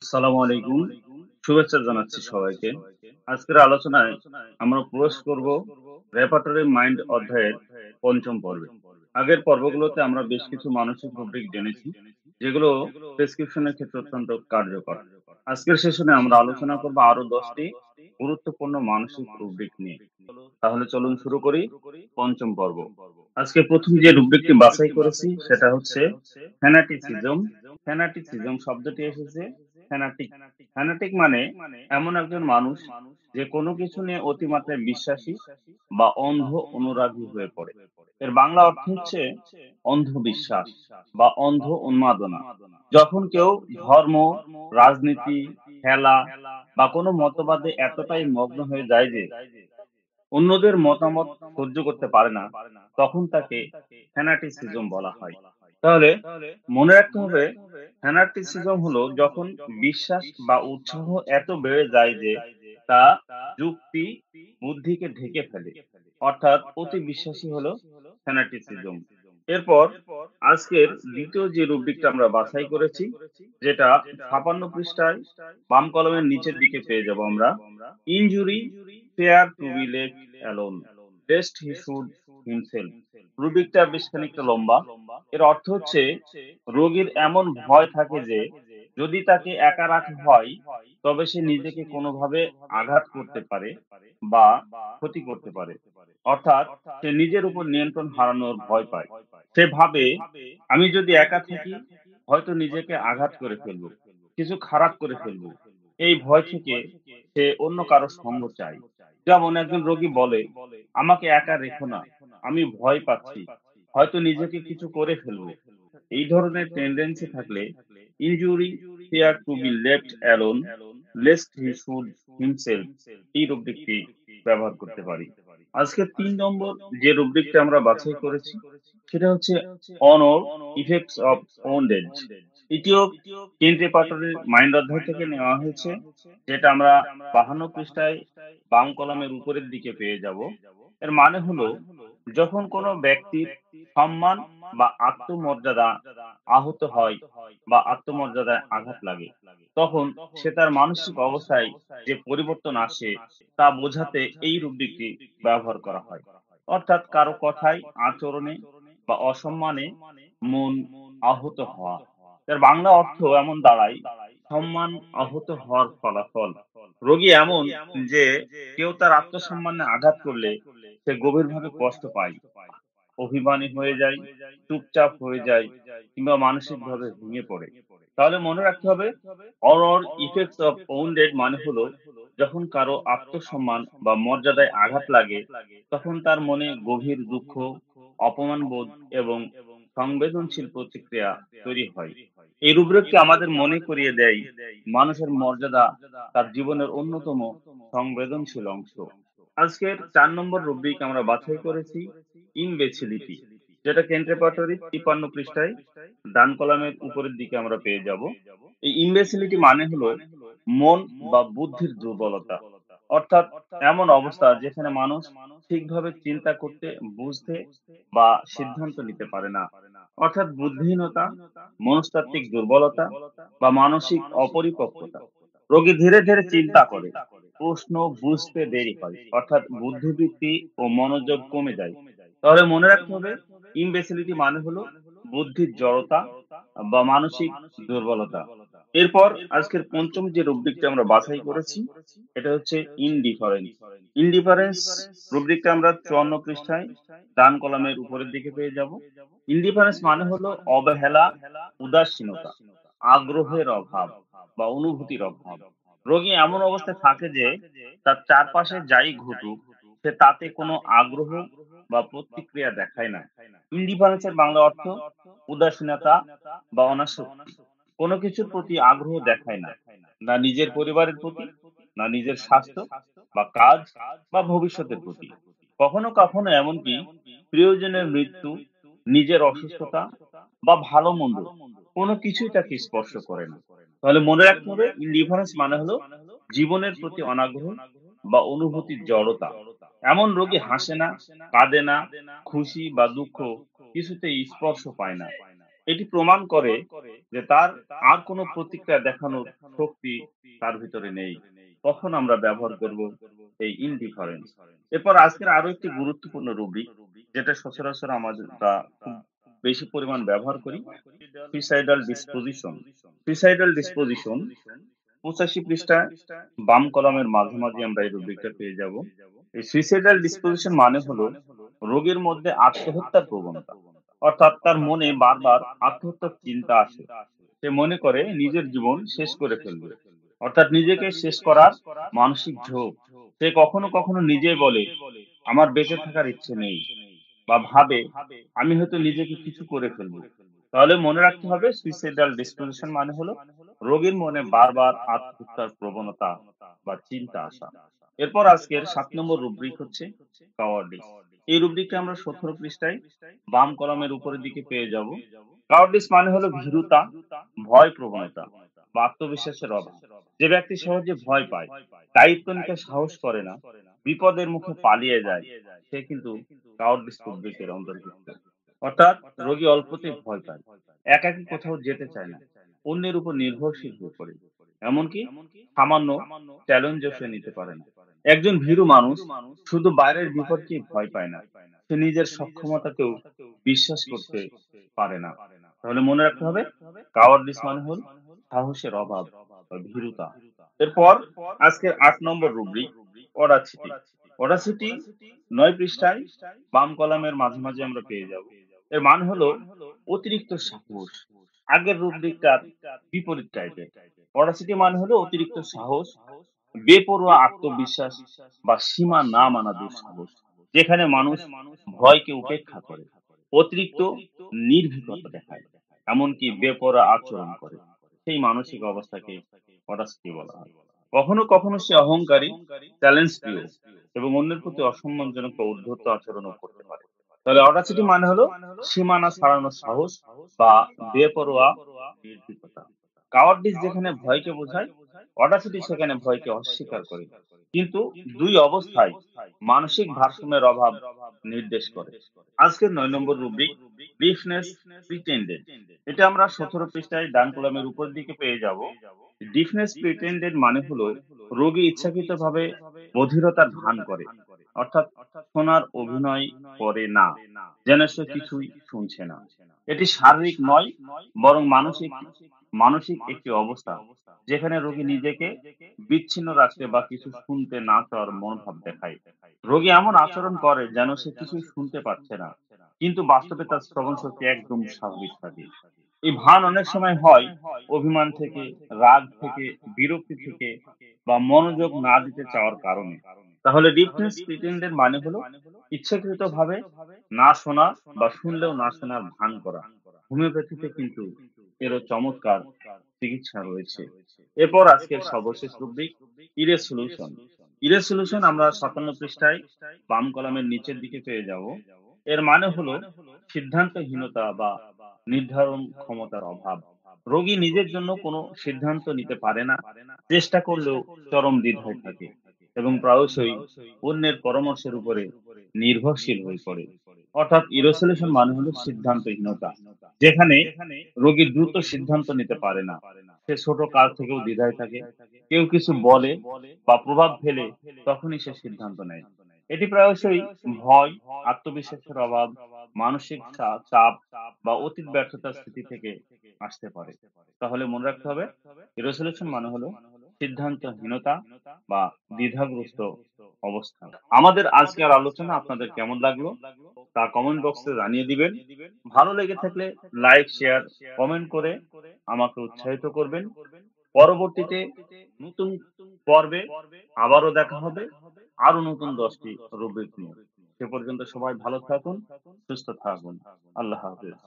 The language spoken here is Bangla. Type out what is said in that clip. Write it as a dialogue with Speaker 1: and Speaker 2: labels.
Speaker 1: আসসালামু আলাইকুম। শুভেচ্ছা জানাচ্ছি সবাইকে। আজকের আলোচনায় আমরা প্রবেশ করব রেপার্টরি মাইন্ড অধ্যায়ের ৫ম পর্বে। আগের পর্বগুলোতে আমরা বেশ কিছু মানসিক রুব্রিক জেনেছি, যেগুলো প্রেসক্রিপশনের ক্ষেত্রে অত্যন্ত কার্যকর। আজকের সেশনে আমরা আলোচনা করব আরো ১০ টি গুরুত্বপূর্ণ মানসিক রুব্রিক নিয়ে। তাহলে চলুন শুরু করি ৫ম পর্ব। আজকে ১ম যে রুব্রিকটি বাছাই করেছি সেটা হচ্ছে ফ্যানাটিসিজম। ফ্যানাটিসিজম শব্দটি এসেছে ফ্যানাটিক। ফ্যানাটিক মানে এমন একজন মানুষ যে কোনো কিছু নিয়ে অতিমাত্রায় বিশ্বাসী বা অন্ধ অনুরাগী হয়ে পড়ে। এর বাংলা অর্থ হচ্ছে অন্ধবিশ্বাস বা অন্ধ উন্মাদনা। যখন কেউ ধর্ম, রাজনীতি, খেলা বা কোনো মতবাদে এতটাই মগ্ন হয়ে যায় যে অন্যদের মতামত সহ্য করতে পারে না, তখন তাকে ফ্যানাটিসিজম বলা হয়। তাহলে মনে রাখতে হবে, ফ্যানাটিসিজম হলো যখন বিশ্বাস বা উৎসাহ এত বেড়ে যায় যে তা যুক্তি, বুদ্ধিকে ঢেকে ফেলে। অর্থাৎ অতি বিশ্বাসী হলো ফ্যানাটিসিজম। এরপর আজকের দ্বিতীয় যে রুব্রিকটা আমরা বাছাই করেছি, যেটা ৫৬ পৃষ্ঠায় বাম কলমের নিচের দিকে পেয়ে যাব আমরা। Injury fair to be left alone, lest he should himself. রুব্রিকটা বেশ খানিকটা লম্বা। এর অর্থ হচ্ছে রোগীর এমন ভয় থাকে যে যদি তাকে একা রাখা হয় তবে সে নিজেকে কোনোভাবে আঘাত করতে পারে বা ক্ষতি করতে পারে। অর্থাৎ সে নিজের উপর নিয়ন্ত্রণ হারানোর ভয় পায়। সে ভাবে, আমি যদি একা থাকি হয়তো নিজেকে আঘাত করে ফেলবো, কিছু খারাপ করে ফেলবো। এই ভয় থেকে সে অন্য কারো সঙ্গ চায়। যেমন একজন রোগী বলে, আমাকে একা রেখো না, আমি ভয় পাচ্ছি, হয়তো নিজেকে কিছু করে ফেলবো। এই ধরনের টেন্ডেন্সি থাকলে injury fear two be left alone, lest he should himself, এই রুব্রিকটি ব্যবহার করতে পারি। আজকে ৩ নম্বর যে রুব্রিকটা আমরা বাছাই করেছি সেটা হচ্ছে অনর ইফেক্টস অফ ওন্ডেজ। এটিও কেন্ট রেপার্টরির মাইন্ড অধ্যায় থেকে নেওয়া হয়েছে, যেটা আমরা ৫২ পৃষ্ঠায় বাম কলামের উপরের দিকে পেয়ে যাব। এর মানে হলো, যখন কোনো ব্যক্তির সম্মান বা আত্মমর্যাদা আহত হয় বা আত্মমর্যাদায় আঘাত লাগে, তখন সে তার মানসিক অবস্থায় যে পরিবর্তন আসে তা বোঝাতে এই রূপটি ব্যবহার করা হয়। অর্থাৎ কারো কথায়, আচরণে বা অসম্মানে মন আহত হওয়া। এর বাংলা অর্থ এমন দাঁড়ায়, সম্মান আহত হওয়ার ফলাফল। রোগী এমন যে কেউ তার আত্মসম্মানে আঘাত করলে সে গভীরভাবে কষ্ট পায়, অভিমানী হয়ে যায়, চুপচাপ হয়ে যায় কিংবা মানসিকভাবে ভেঙে পড়ে। তাহলে মনে রাখতে হবে, অরর ইফেক্টস অফ ওউন্ডেড মানে হলো, যখন কারো আত্মসম্মান বা মর্যাদায় আঘাত লাগে তখন তার মনে গভীর দুঃখ, অপমানবোধ এবং সংবেদনশীল প্রতিক্রিয়া তৈরি হয়। এই রূপরেখটি আমাদের মনে করিয়ে দেয় মানুষের মর্যাদা তার জীবনের অন্যতম সংবেদনশীল অংশ। আজকের ৪ নম্বর রুব্রিক আমরা বাছাই করেছি ইমবেসিলিটি, যেটা কেন্ট রেপার্টরির ৫৩ পৃষ্ঠায় ডান কলামের উপরের দিকে আমরা পেয়ে যাব। এই ইমবেসিলিটি মানে হলো মন বা বুদ্ধির দুর্বলতা। অর্থাৎ এমন অবস্থা যেখানে মানুষ ঠিকভাবে চিন্তা করতে, বুঝতে বা সিদ্ধান্ত নিতে পারে না। অর্থাৎ বুদ্ধিহীনতা, মনস্তাত্ত্বিক দুর্বলতা বা মানসিক অপরিপক্কতা। রোগী ধীরে ধীরে চিন্তা করে, প্রশ্ন বুঝতে দেরি হয়, অর্থাৎ বুদ্ধিবৃত্তি ও মনোযোগ কমে যায়। তাহলে মনে রাখতে হবে, ইমবেসিলিটি মানে হলো বুদ্ধির জড়তা বা মানসিক দুর্বলতা। এরপর আজকের ৫ম যে রুব্রিকটা আমরা বাছাই করেছি এটা হচ্ছে ইনডিফারেন্স। ইনডিফারেন্স রুব্রিকটা আমরা ৫৪ পৃষ্ঠায় ডান কলামের উপরের দিকে পেয়ে যাব। ইনডিফারেন্স মানে হলো অবহেলা, উদাসীনতা, আগ্রহের অভাব বা অনুভূতির অভাব। রোগী এমন অবস্থায় থাকে যে তার চারপাশে যাই ঘটুক সে তাতে কোনো আগ্রহ বা প্রতিক্রিয়া দেখায় না। ইনডিফারেন্সের বাংলা অর্থ উদাসীনতা বা অনাসক্তি। কোনো কিছুর প্রতি আগ্রহ দেখায় না, না নিজের পরিবারের প্রতি, না নিজের স্বাস্থ্য বা কাজ বা ভবিষ্যতের প্রতি। কখনো কখনো এমনকি প্রিয়জনের মৃত্যু, নিজের অসুস্থতা বা ভালো মন্দ কোনো কিছুই তাকে স্পর্শ করে না। তাহলে মনে রাখতে হবে, ইনডিফারেন্স মানে হলো জীবনের প্রতি অনাগ্রহ বা অনুভূতির জড়তা। এমন রোগী হাসে না, কাঁদে না, খুশি বা দুঃখ কিছুতেই স্পর্শ পায় না। এটি প্রমাণ করে যে তার আর কোনো প্রতিক্রিয়া দেখানোর শক্তি তার ভিতরে নেই। তখন আমরা ব্যবহার করব এই ইনডিফারেন্স। এরপর আজকের আরো একটি গুরুত্বপূর্ণ রুব্রিক, যেটা সচরাচর আমরা খুব বেশি পরিমাণ ব্যবহার করি, সুইসাইডাল ডিসপোজিশন। সুইসাইডাল ডিসপোজিশন ৮৫ পৃষ্ঠায় বাম কলামের মাঝামাঝি আমরা এই রুব্রিকটা পেয়ে যাব। এই সুইসাইডাল ডিসপোজিশন মানে হলো রোগীর মধ্যে আত্মহত্যার প্রবণতা। অর্থাৎ তার মনে বারবার আত্মহত্যার চিন্তা আসে। সে মনে করে নিজের জীবন শেষ করে ফেলবে। অর্থাৎ নিজেকে শেষ করার মানসিক ঝোঁক। সে কখনো কখনো নিজেই বলে, আমার বেঁচে থাকার ইচ্ছে নেই, বা ভাবে আমি হয়তো নিজেকে কিছু করে ফেলবো। তাহলে মনে রাখতে হবে সুইসাইডাল ডিসপোজিশন মানে হলো রোগীর মনে বারবার আত্মহত্যার প্রবণতা বা চিন্তা আসা। এরপর আজকের ৭ নম্বর রুব্রিক হচ্ছে কাওয়ার্ডিস। এই রুব্রিকটা আমরা ১৭ পৃষ্ঠায় বাম কলামের উপরের দিকে পেয়ে যাব। কাওয়ার্ডিস মানে হলো ভীরুতা, ভয় প্রবণতা বা আত্মবিশ্বাসের অভাব। যে ব্যক্তি সহজে ভয় পায়, দায়িত্ব নিতে সাহস করে না, বিপদের মুখে পালিয়ে যায়, সে কিন্তু কাওয়ার্ডিস উদ্বেগের অন্তর্ভুক্ত। অর্থাৎ রোগী অল্পতেই ভয় পায়, একাকী কোথাও যেতে চায় না, অন্যের উপর নির্ভরশীল হয়ে পড়ে, এমনকি সামান্য চ্যালেঞ্জও সে নিতে পারে না। একজন ভীরু মানুষ শুধু বাইরের বিপদকেই ভয় পায় না, সে নিজের সক্ষমতাকেও বিশ্বাস করতে পারে না। তাহলে মনে রাখতে হবে কাওয়ার্ডিস মানে হল সাহসের অভাব বা ভীরুতা। এরপর আজকের ৮ নম্বর রুব্রিক অডাসিটি। অডাসিটি ৯ পৃষ্ঠায় বাম কলামের মাঝামাঝি আমরা পেয়ে যাব। এর মানে হলো অতিরিক্ত সাহস। আগের রুব্রিকটার বিপরীত টাইপের। অডাসিটি মানে হলো অতিরিক্ত সাহস, বেপরোয়া আত্মবিশ্বাস বা সীমা না মানা দুঃসাহস, যেখানে মানুষ ভয়কে উপেক্ষা করে, অতিরিক্ত নির্ভীকতা দেখায়, এমনকি বেপরোয়া আচরণ করে, সেই মানসিক অবস্থাকে অডাসিটি বলা হয়। কখনো কখনো সে অহংকারী, চ্যালেঞ্জ প্রিয় এবং অন্যের প্রতি অসম্মানজনক বা উদ্ধত আচরণও করতে পারে। তাহলে অডাসিটি মানে হলো সীমানা ছাড়ানোর সাহস বা বেপরোয়া নির্ভীকতা। কাওয়ার্ডিস যেখানে ভয়কে বোঝায়, অডাসিটি সেখানে ভয়কে অস্বীকার করে, কিন্তু দুই অবস্থায় মানসিক ভারসাম্যের অভাব নির্দেশ করে। আজকের ৯ নম্বর রুব্রিক ডিফনেস প্রিটেন্ডেড। এটা আমরা ১৭ পৃষ্ঠায় ডান কলামের উপর দিকে পেয়ে যাব। ডিফনেস প্রিটেন্ডেড মানে হলো রোগী ইচ্ছাকৃতভাবে বধিরতার ভান করে, অর্থাৎ শোনার অভিনয় করে না, যেন সে কিছুই শুনছে না। এটি শারীরিক নয়, বরং মানসিক মানসিক একটি অবস্থা, যেখানে রোগী নিজেকে বিচ্ছিন্ন রাখতে বা কিছু শুনতে না চাওয়ার মনোভাব দেখায়। রোগী এমন আচরণ করে যেন সে কিছুই শুনতে পাচ্ছে না, কিন্তু বাস্তবে তার শ্রবণ শক্তি একদম স্বাভাবিক থাকে। এই ভান অনেক সময় হয় অভিমান থেকে, রাগ থেকে, বিরক্তি থেকে বা মনোযোগ না দিতে চাওয়ার কারণে। তাহলে ডিফেন্স প্রিটেন্ডের মানে হলো ইচ্ছাকৃতভাবে না শোনা বা শুনলেও না শোনার ভান করা। হোমিওপ্যাথিতে কিন্তু এরও চমৎকার চিকিৎসা রয়েছে। এরপর আজকের সর্বশেষ রুব্রিক ইরেসলিউশন। ইরেসলিউশন আমরা ৫৭ পৃষ্ঠায় বাম কলামের নিচের দিকে পেয়ে যাব। এর মানে হলো সিদ্ধান্তহীনতা বা নির্ধারণ ক্ষমতার অভাব। রোগী নিজের জন্য কোনো সিদ্ধান্ত নিতে পারে না, চেষ্টা করলেও চরম দ্বিধায় থাকে এবং প্রায়শই অন্যের পরামর্শের উপরে নির্ভরশীল হয়ে পড়ে। অর্থাৎ ইরেসলিউশন মানে হলো সিদ্ধান্তহীনতা, যেখানে রোগী দ্রুত সিদ্ধান্ত নিতে পারে না, সে ছোট কাজ থেকেও দ্বিধায় থাকে। কেউ কিছু বলে বা প্রভাব ফেলে তখনই সে সিদ্ধান্ত নেয়। এটি প্রায়শই ভয়, আত্মবিশ্বাসের অভাব, মানসিক চাপ বা অতীত ব্যর্থতার স্মৃতি থেকে আসতে পারে। তাহলে মনে রাখতে হবে ইরেসলিউশন মানে হলো সিদ্ধান্তহীনতা বা দ্বিধাগ্রস্ত অবস্থা। আমাদের আজকের আলোচনা আপনাদের কেমন লাগলো তা কমেন্ট বক্সে জানিয়ে দিবেন। ভালো লেগে থাকলে লাইক, শেয়ার, কমেন্ট করে আমাকে উৎসাহিত করবেন। পরবর্তীতে নতুন পর্বে আবারও দেখা হবে আরো নতুন ১০টি রুব্রিক নিয়ে। সে পর্যন্ত সবাই ভালো থাকুন, সুস্থ থাকুন। আল্লাহ হাফেজ।